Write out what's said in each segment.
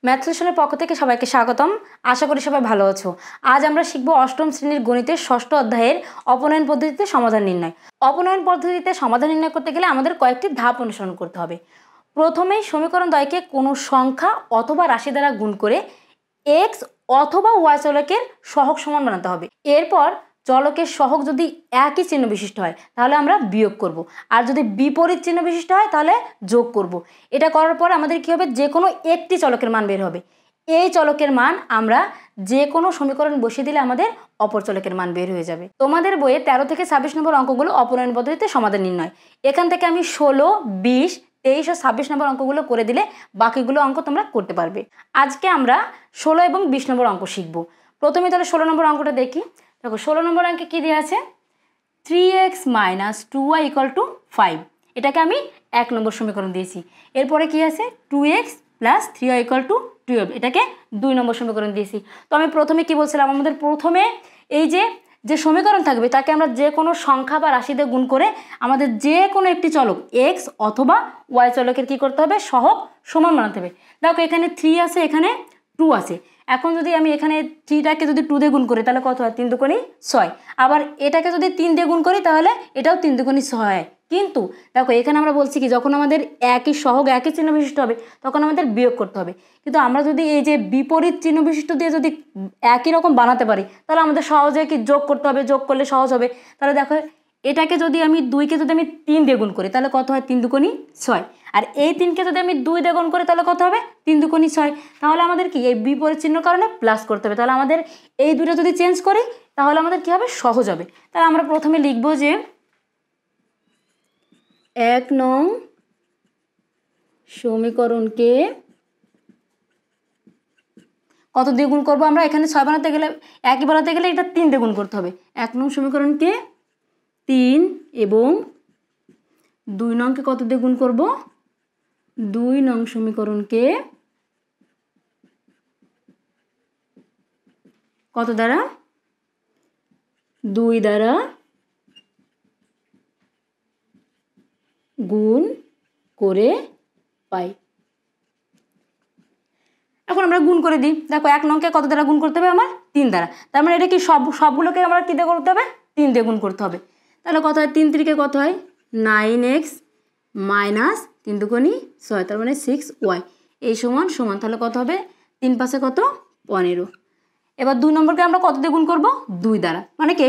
Math সেশনের পক্ষ থেকে সবাইকে স্বাগতম। আশা করি সবাই ভালো আছো। আজ আমরা শিখব অষ্টম শ্রেণীর গণিতের ষষ্ঠ অধ্যায়ের অপনয়ন পদ্ধতিতে সমাধান নির্ণয়। অপনয়ন পদ্ধতিতে সমাধান নির্ণয় করতে গেলে আমাদের কয়েকটি ধাপ অনুসরণ করতে হবে। প্রথমেই সমীকরণ দ্বয়কে কোনো সংখ্যা অথবা রাশি দ্বারা গুণ করে এক্স অথবা ওয়াই চলকের সহগ সমান বানাতে হবে। এরপর চলকের সহগ যদি একই চিহ্ন বিশিষ্ট হয় তাহলে আমরা বিয়োগ করব, আর যদি বিপরীত চিহ্ন বিশিষ্ট হয় তাহলে যোগ করব। এটা করার পর আমাদের কি হবে, যে কোনো একটি চলকের মান বের হবে। এই চলকের মান আমরা যে কোনো সমীকরণ বসিয়ে দিলে আমাদের অপর চলকের মান বের হয়ে যাবে। তোমাদের বইয়ে 13 থেকে 26 নম্বর অঙ্কগুলো অপনয়ন পদ্ধতিতে সমাধান নির্ণয়। এখান থেকে আমি 16, 20, 23 ও 26 নম্বর অঙ্কগুলো করে দিলে বাকিগুলো অঙ্ক তোমরা করতে পারবে। আজকে আমরা 16 এবং 20 নম্বর অঙ্ক শিখব। প্রথমে তাহলে 16 নম্বর অঙ্কটা দেখি। দেখো 16 নম্বর অঙ্কে কী দেওয়া আছে, 3x - 2y = 5। এটাকে আমি 1 নম্বর সমীকরণ দিয়েছি। এরপরে কি আছে, 2x + 3y = 12। এটাকে 2 নম্বর সমীকরণ দিয়েছি। তো আমি প্রথমে কি বলছিলাম, আমাদের প্রথমে এই যে সমীকরণ থাকবে তাকে আমরা যে কোনো সংখ্যা বা রাশি দিয়ে গুণ করে আমাদের যে কোনো একটি চলক x অথবা y চলকের কি করতে হবে, সহগ সমান বানাতে হবে। দেখো এখানে 3 আছে, এখানে 2 আছে। এখন যদি আমি এখানে 3টাকে যদি 2 দিয়ে গুণ করি তাহলে কত হয়, 3 দুগুণে 6। আবার এটাকে যদি 3 দিয়ে গুণ করি তাহলে এটাও 3 দুগুণে 6 হয়। কিন্তু দেখো এখানে আমরা বলছি কি, যখন আমাদের একই সহগ একই চিহ্ন বিশিষ্ট হবে তখন আমাদের বিয়োগ করতে হবে। কিন্তু আমরা যদি এই যে বিপরীত চিহ্ন বিশিষ্ট দিয়ে যদি একই রকম বানাতে পারি তাহলে আমাদের সহজে কি যোগ করতে হবে, যোগ করলে সহজ হবে। তাহলে দেখো এটাকে যদি আমি 2কে যদি আমি 3 দিয়ে গুণ করি তাহলে কত হয়, 3 দুগুণে 6। আর এই 3কে যদি আমি 2 দিয়ে গুণ করি তাহলে কত হবে, 3 দুগুণে 6। তাহলে আমাদের কি এই বিপরীত চিহ্নের কারণে প্লাস করতে হবে। তাহলে আমাদের এই দুটো যদি চেঞ্জ করি তাহলে আমাদের কি হবে, সহজ হবে। তাহলে আমরা প্রথমে লিখব যে 1 নং সমীকরণকে কত দিয়ে গুণ করবো, আমরা এখানে 6 বানাতে গেলে, একই বানাতে গেলে এটা 3 দিয়ে গুণ করতে হবে। 1 নং সমীকরণকে 3 এবং 2 নংকে কত দিয়ে গুণ করব, 2 নং সমীকরণকে কত দ্বারা, 2 দ্বারা গুণ করে পাই। এখন আমরা গুণ করে দিই। দেখো 1 নংকে কত দ্বারা গুণ করতে হবে, আমার 3 দ্বারা। তার মানে এটা কি সবগুলোকে আমরা কী দিয়ে করতে হবে, 3 দিয়ে গুণ করতে হবে। তাহলে কত হয়, 3 3 কত হয়, 9x - 3 দুগুণে 6, তার মানে 6y এই সমান সমান। তাহলে কত হবে, 3 5 কত, 15। এবার 2 নম্বরকে আমরা কত দিয়ে গুণ করব, 2 দ্বারা। মানে কি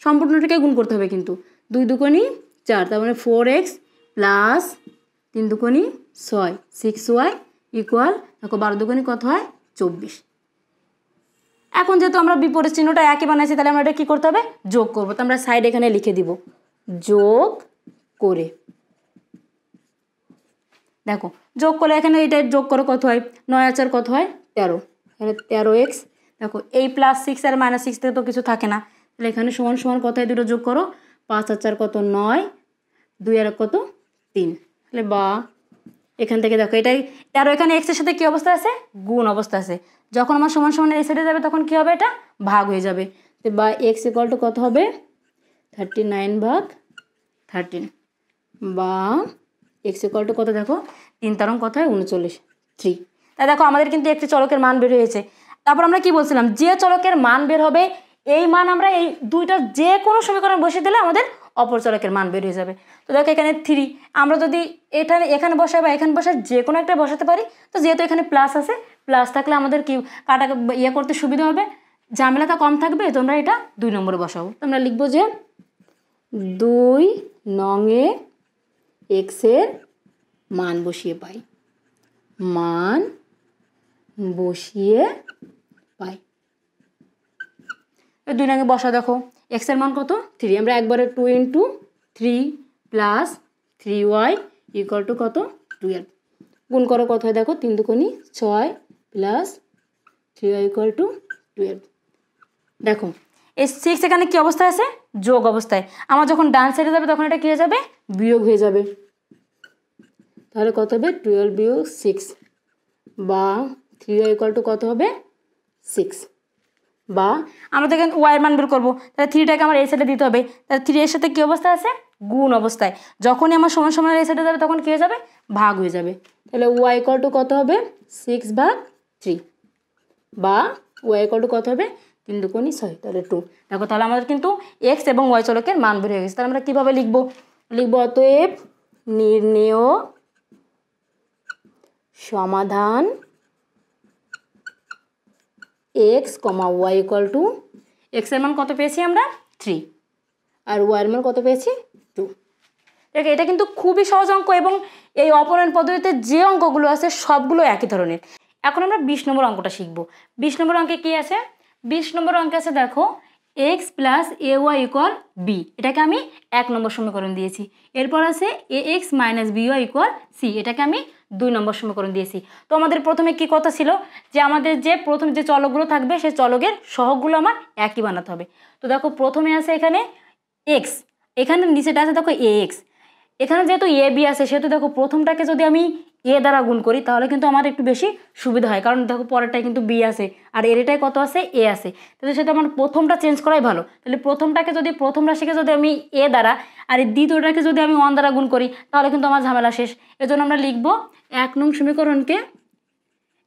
সম্পূর্ণটাকে গুণ করতে হবে, কিন্তু 2 দুগুণে 4, তার মানে 4x + 3 দুগুণে 6, 6y = দেখো 12 দুগুণে কত হয়, 24। এখন যেহেতু আমরা বিপরীত চিহ্নটা একই বানাইছি তাহলে আমরা এটা কী করতে হবে, যোগ করবো। তো আমরা সাইড এখানে লিখে দিব, যোগ করে। দেখো যোগ করলে এখানে এটা যোগ করে কত হয়, 9 আর 4 কত হয়, 13। তাহলে 13x, দেখো এই +6 আর -6 থেকে তো কিছু থাকে না, তাহলে এখানে সমান সমান কত হয়, দুটো যোগ করো, 5 আর 4 কত, 9, 2 আর কত, 3। তাহলে বা এখান থেকে দেখো এটাই 13, এখানে x এর সাথে কী অবস্থা আছে, গুণ অবস্থা আছে। যখন আমার সমান সমান এই সাইডে যাবে তখন কী হবে, এটা ভাগ হয়ে যাবে। তো বা x = কত হবে, 39/13। বা x = কত, দেখো 3 তারং কত হয়, 39, 3। তাই দেখো আমাদের কিন্তু একটি চলকের মান বের হয়েছে। তারপর আমরা কি বলছিলাম, যে চলকের মান বের হবে এই মান আমরা এই দুইটা যে কোনো সমীকরণ বসিয়ে দিলে আমাদের অপর চলকের মান বের হয়ে যাবে। তো দেখো এখানে 3, আমরা যদি এখানে বসাই বা এখানে বসাই যে কোনো একটা বসাতে পারি। তো যেহেতু এখানে প্লাস আছে, প্লাস থাকলে আমাদের কি কাটা করতে সুবিধা হবে, ঝামেলাটা কম থাকবে। তোমরা এটা 2 নম্বরে বসাবো। তোমরা লিখবো যে 2 নংয়ে x এর মান বসিয়ে পাই, মান বসিয়ে পাই। 2 নংয়ে বসা, দেখো x এর মান কত, 3। আমরা একবারে 2 × 3 + 3y = কত, 12। গুণ করো কত হয়, দেখো 3 দুগুণে 6 + 3y = 12। দেখো এই 6 এখানে কী অবস্থায় আছে, যোগ অবস্থায়। আমার যখন ডান সাইডে যাবে তখন এটা কী হয়ে যাবে, বিয়োগ হয়ে যাবে। তাহলে কত হবে, 12 - 6 বা 3y = কত হবে, 6। বা আমরা তো এখানে ওয়াই মান বের করবো, তাহলে 3টাকে আমার এই সাইডে দিতে হবে। তাহলে 3 এর সাথে কী অবস্থা আছে, গুণ অবস্থায়। যখনই আমার সমান সমান এই সাইডে যাবে তখন কী হয়ে যাবে, ভাগ হয়ে যাবে। তাহলে ওয়াই ইকুয়াল টু কত হবে 6/3 বা ওয়াই ইকুয়াল টু কত হবে 3 দুগুণ 6 তাহলে 2। দেখো তাহলে আমাদের কিন্তু এক্স এবং ওয়াই চলকের মান বের হয়ে গেছে। তাহলে আমরা কীভাবে লিখবো অতএব নির্ণেয় সমাধান x comma y equal to এক্সের মান কত পেয়েছি আমরা 3 আর ওয়াইয়ের মান কত পেয়েছি 2। দেখো এটা কিন্তু খুবই সহজ অঙ্ক এবং এই অপনয়ন পদ্ধতিতে যে অঙ্কগুলো আছে সবগুলো একই ধরনের। এখন আমরা 20 নম্বর অঙ্কটা শিখব। 20 নম্বর অঙ্কে কি আছে 20 নম্বর অঙ্কে আছে দেখো x plus a y equal b, এটাকে আমি 1 নম্বর সমীকরণ দিয়েছি। এরপর আছে a x minus b y equal c, এটাকে আমি 2 নম্বর সমীকরণ দিয়েছি। তো আমাদের প্রথমে কি কথা ছিল যে আমাদের যে প্রথম যে চলকগুলো থাকবে সেই চলকের সহগগুলো আমার একই বানাতে হবে। তো দেখো প্রথমে আছে এখানে এক্স, এখানে নিচেটা আছে দেখো এ এক্স, এখানে যেহেতু এ বি আছে সেহেতু দেখো প্রথমটাকে যদি আমি এ দ্বারা গুণ করি তাহলে কিন্তু আমার একটু বেশি সুবিধা হয়, কারণ দেখো পরেরটায় কিন্তু বি আছে আর এটাই কত আছে এ আছে, তাহলে সেটা আমার প্রথমটা চেঞ্জ করাই ভালো। তাহলে প্রথম রাশিকে যদি আমি এ দ্বারা আর এই দ্বিতীয়টাকে যদি আমি 1 দ্বারা গুণ করি তাহলে কিন্তু আমার ঝামেলা শেষ। এজন্য আমরা লিখব 1 নং সমীকরণকে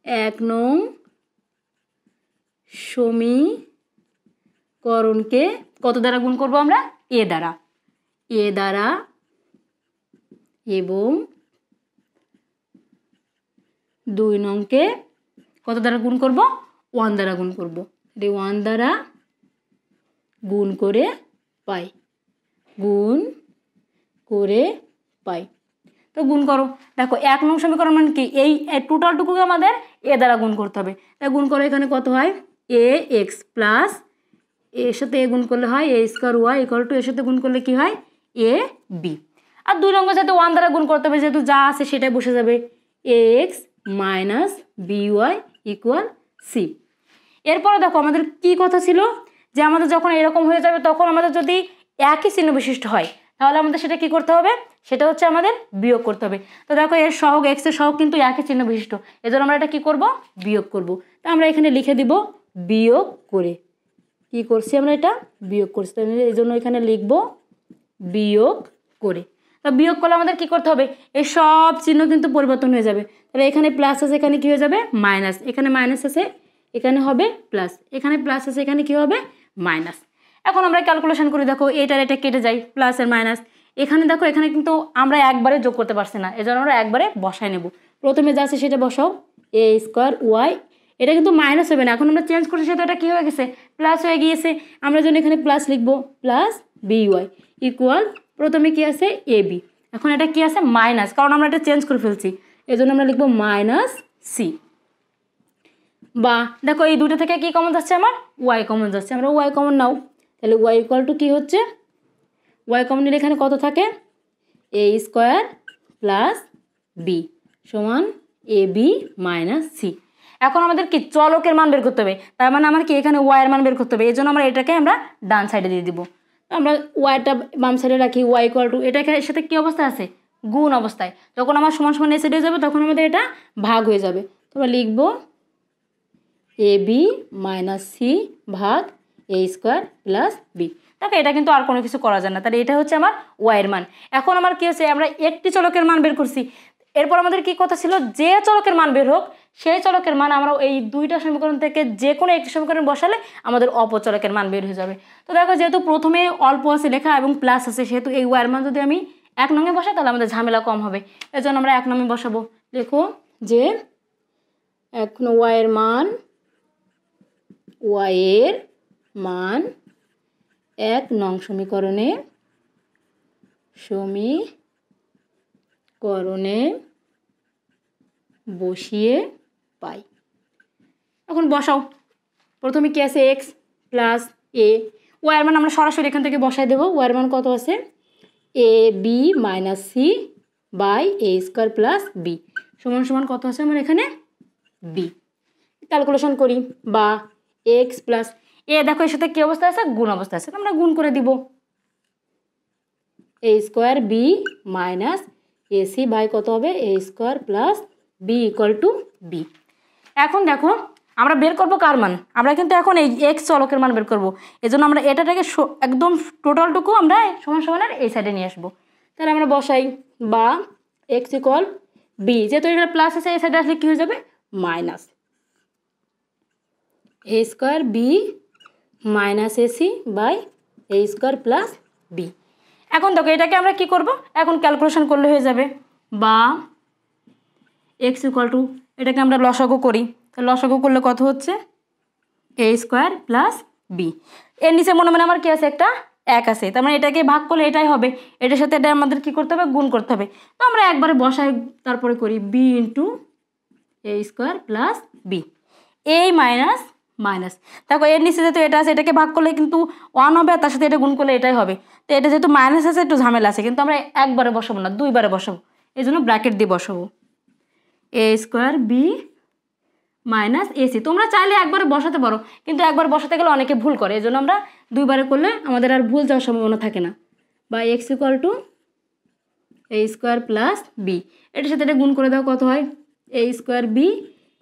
1 নং সমীকরণকে কত দ্বারা গুণ করব আমরা এ দ্বারা এবং 2 নংকে কত দ্বারা গুণ করব 1 দ্বারা গুণ করব। 1 দ্বারা গুণ করে পাই তো গুণ করো। দেখো 1 নং সমীকরণ মানে কি এই টোটালটুকুকে আমাদের এ দ্বারা গুণ করতে হবে। তাই গুণ করো, এখানে কত হয় এ এক্স প্লাস এর সাথে এ গুণ করলে হয় a square Y equal two এর সাথে গুণ করলে কি হয় এ বি। আর 2 নম্বর সাথে 1 দ্বারা গুণ করতে হবে, যেহেতু যা আছে সেটাই বসে যাবে a x minus b y equal c. এরপরে দেখো আমাদের কি কথা ছিল যে আমাদের যখন এরকম হয়ে যাবে তখন আমাদের যদি একই চিহ্ন বিশিষ্ট হয় তাহলে আমাদের সেটা কি করতে হবে, সেটা হচ্ছে আমাদের বিয়োগ করতে হবে। তো দেখো এর সহগ এক্সের সহগ কিন্তু একই চিহ্ন বিশিষ্ট, এজন্য আমরা এটা কি করব বিয়োগ করব। তো আমরা এখানে লিখে দিব বিয়োগ করে, কি করছি আমরা এটা বিয়োগ করছি, এই জন্য এখানে লিখব বিয়োগ করে। তো বিয়োগ করলে আমাদের কি করতে হবে এই সব চিহ্ন কিন্তু পরিবর্তন হয়ে যাবে। তাহলে এখানে প্লাস আছে এখানে কি হয়ে যাবে মাইনাস, এখানে মাইনাস আছে এখানে হবে প্লাস, এখানে প্লাস আছে এখানে কি হবে মাইনাস। এখন আমরা ক্যালকুলেশন করি, দেখো এটা কেটে যায় প্লাস আর মাইনাস। এখানে দেখো এখানে কিন্তু আমরা একবারে যোগ করতে পারছি না, এজন্য আমরা একবারে বসাই নেব। প্রথমে যা আছে সেটা বসাও এ স্কোয়ার ওয়াই, এটা কিন্তু মাইনাস হবে না, এখন আমরা চেঞ্জ করছি সেটা এটা কী হয়ে গেছে প্লাস হয়ে গিয়েছে। আমরা যেন এখানে প্লাস লিখবো প্লাস বি ওয়াই ইকুয়াল প্রথমে কি আছে এ বি, এখন এটা কি আছে মাইনাস, কারণ আমরা এটা চেঞ্জ করে ফেলছি এজন্য আমরা লিখবো মাইনাস সি। বা দেখো এই দুটো থেকে কি কমন যাচ্ছে আমার ওয়াই কমন যাচ্ছে, আমরা ওয়াই কমন নাও, তাহলে ওয়াই ইকুয়াল টু কী হচ্ছে ওয়াই কমন নিলে এখানে কত থাকে এ স্কোয়ার প্লাস বি সমান এ বি মাইনাস সি। এখন আমাদের কি চলকের মান বের করতে হবে, তার মানে আমার কি এখানে ওয়াইয়ের মান বের করতে হবে, এই জন্য আমরা এটাকে আমরা ডান সাইডে দিয়ে দিব। আমরা ওয়াইটা বাম সাইডে রাখি ওয়াই ইকুয়াল টু এটাকে এর সাথে কী অবস্থায় আছে গুণ অবস্থায়, যখন আমার সমান সমান এই সাইডে যাবে তখন আমাদের এটা ভাগ হয়ে যাবে। তোমরা লিখব এ বি মাইনাস সি ভাগ এ স্কোয়ার প্লাস বি। দেখো এটা কিন্তু আর কোনো কিছু করা যায় না, তাহলে এটা হচ্ছে আমার ওয়াইয়ের মান। এখন আমার কী হচ্ছে আমরা একটি চলকের মান বের করছি, এরপর আমাদের কি কথা ছিল যে চলকের মান বের হোক সেই চলকের মান আমরা এই দুইটা সমীকরণ থেকে যে কোনো একটি সমীকরণ বসালে আমাদের অপচলকের মান বের হয়ে যাবে। তো দেখো যেহেতু প্রথমে অল্প আছে লেখা এবং প্লাস আছে সেহেতু এই ওয়াইয়ের মান যদি আমি 1 নঙে বসাই তাহলে আমাদের ঝামেলা কম হবে, এজন্য আমরা 1 নঙে বসাবো। দেখো যে এখন ওয়াইয়ের মান 1 নং সমীকরণে বসিয়ে পাই। এখন বসাও, প্রথমে কি আছে এক্স প্লাস এ, ওয়াইয়ের মান আমরা সরাসরি এখান থেকে বসাই দেবো। ওয়াইয়ের মান কত আছে a b minus c by a square plus b সমান সমান কত আছে আমার এখানে বি। ক্যালকুলেশন করি বা এক্স প্লাস এ, দেখো এর সাথে কী অবস্থা আছে গুণ অবস্থা আছে, আমরা গুণ করে দিব a square b minus a c by কত হবে a square plus b equal to b. এখন দেখো আমরা বের করবো কার মান, আমরা কিন্তু এখন এই এক্স চলকের মান বের করবো, এজন্য আমরা এটাটাকে একদম টোটালটুকু আমরা সমান সমানের এই সাইডে নিয়ে আসবো। তাহলে আমরা বসাই বা এক্স ইকুয়াল বি, যেহেতু এখানে প্লাস আছে এই সাইডে আসলে কী হয়ে যাবে minus a square b minus ac by a square plus b. এখন দেখো এটাকে আমরা কি করব, এখন ক্যালকুলেশন করলে হয়ে যাবে, বা এক্স ইকুয়াল টু, এটাকে আমরা লসাগু করি, তো লসাগু করলে কত হচ্ছে এ স্কোয়ার প্লাস বি। এর নিচে মনে মনে আমার কী আছে একটা এক আছে, তার মানে এটাকে ভাগ করলে এটাই হবে, এটার সাথে এটা আমাদের কী করতে হবে গুণ করতে হবে। তো আমরা একবারে বসাই তারপরে করি বি ইন্টু এ স্কোয়ার প্লাস বি, এই মাইনাস মাইনাস, দেখো এর নিচে যেহেতু এটা আছে এটাকে ভাগ করলে কিন্তু 1 হবে, আর তার সাথে এটা গুণ করলে এটাই হবে। তো এটা যেহেতু মাইনাস আছে একটু ঝামেলা আছে, কিন্তু আমরা একবারে বসাবো না, দুইবারে বসাবো, এই জন্য ব্র্যাকেট দিয়ে বসাবো এ স্কোয়ার বি মাইনাস এসি। তোমরা চাইলে একবারে বসাতে পারো, কিন্তু একবার বসাতে গেলে অনেকে ভুল করে, এই জন্য আমরা দুইবারে করলে আমাদের আর ভুল যাওয়ার সম্ভাবনা থাকে না। বা x equal to a square plus b, এটার সাথে এটা গুণ করে দাও, কত হয় a square b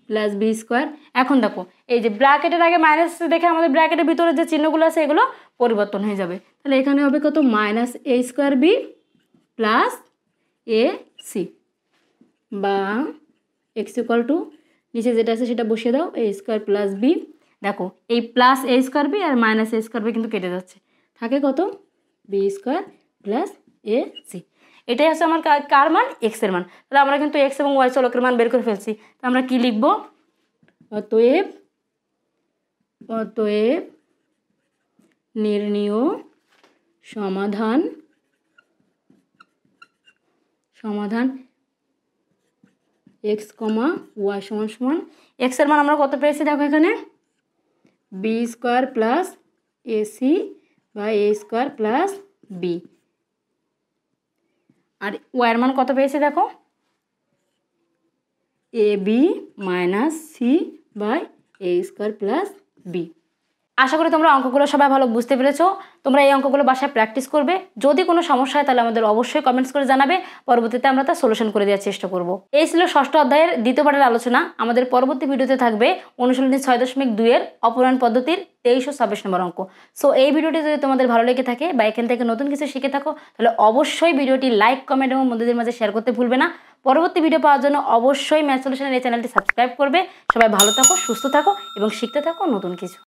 plus b square. এখন দেখো এই যে ব্র্যাকেটের আগে মাইনাস দেখে আমাদের ব্র্যাকেটের ভিতরে যে চিহ্নগুলো আছে এগুলো পরিবর্তন হয়ে যাবে, তাহলে এখানে হবে কত minus a square b plus a c, বা এক্স ইকুয়াল টু নিচে যেটা আছে সেটা বসিয়ে দাও এ স্কোয়ার প্লাস বি। দেখো এই প্লাস এ স্কোয়ার বি আর মাইনাস এ স্কোয়ার বি কিন্তু কেটে যাচ্ছে, থাকে কত b square plus a c. এটাই হচ্ছে আমার কার মান এক্সের মান। তাহলে আমরা কিন্তু এক্স এবং ওয়াই চলকের মান বের করে ফেলছি, তো আমরা কি লিখব অতএব নির্ণীয় সমাধান এক্স কমা ওয়াই সমান সমান এক্সের মান আমরা কত পেয়েছি দেখো এখানে বি স্কোয়ার প্লাস এসি বা এ স্কোয়ার প্লাস বি, আর ওয়াইয়ের মান কত পেয়েছি দেখো a b minus c by a square plus b. আশা করি তোমরা অঙ্কগুলো সবাই ভালো বুঝতে পেরেছো। তোমরা এই অঙ্কগুলো বাসায় প্র্যাকটিস করবে, যদি কোনো সমস্যা হয় তাহলে আমাদের অবশ্যই কমেন্টস করে জানাবে, পরবর্তীতে আমরা তার সলিউশন করে দেওয়ার চেষ্টা করব। এই ছিল ষষ্ঠ অধ্যায়ের দ্বিতীয় পাঠের আলোচনা। আমাদের পরবর্তী ভিডিওতে থাকবে অনুশীলনী 6.2 অপনয়ন পদ্ধতির 23 ও 26 নম্বর অঙ্ক। সো এই ভিডিওটি যদি তোমাদের ভালো লেগে থাকে বা এখান থেকে নতুন কিছু শিখে থাকো তাহলে অবশ্যই ভিডিওটি লাইক কমেন্ট এবং বন্ধুদের মাঝে শেয়ার করতে ভুলবে না। পরবর্তী ভিডিও পাওয়ার জন্য অবশ্যই ম্যাথ সলিউশনের এই চ্যানেলটি সাবস্ক্রাইব করবে। সবাই ভালো থাকো, সুস্থ থাকো এবং শিখতে থাকো নতুন কিছু।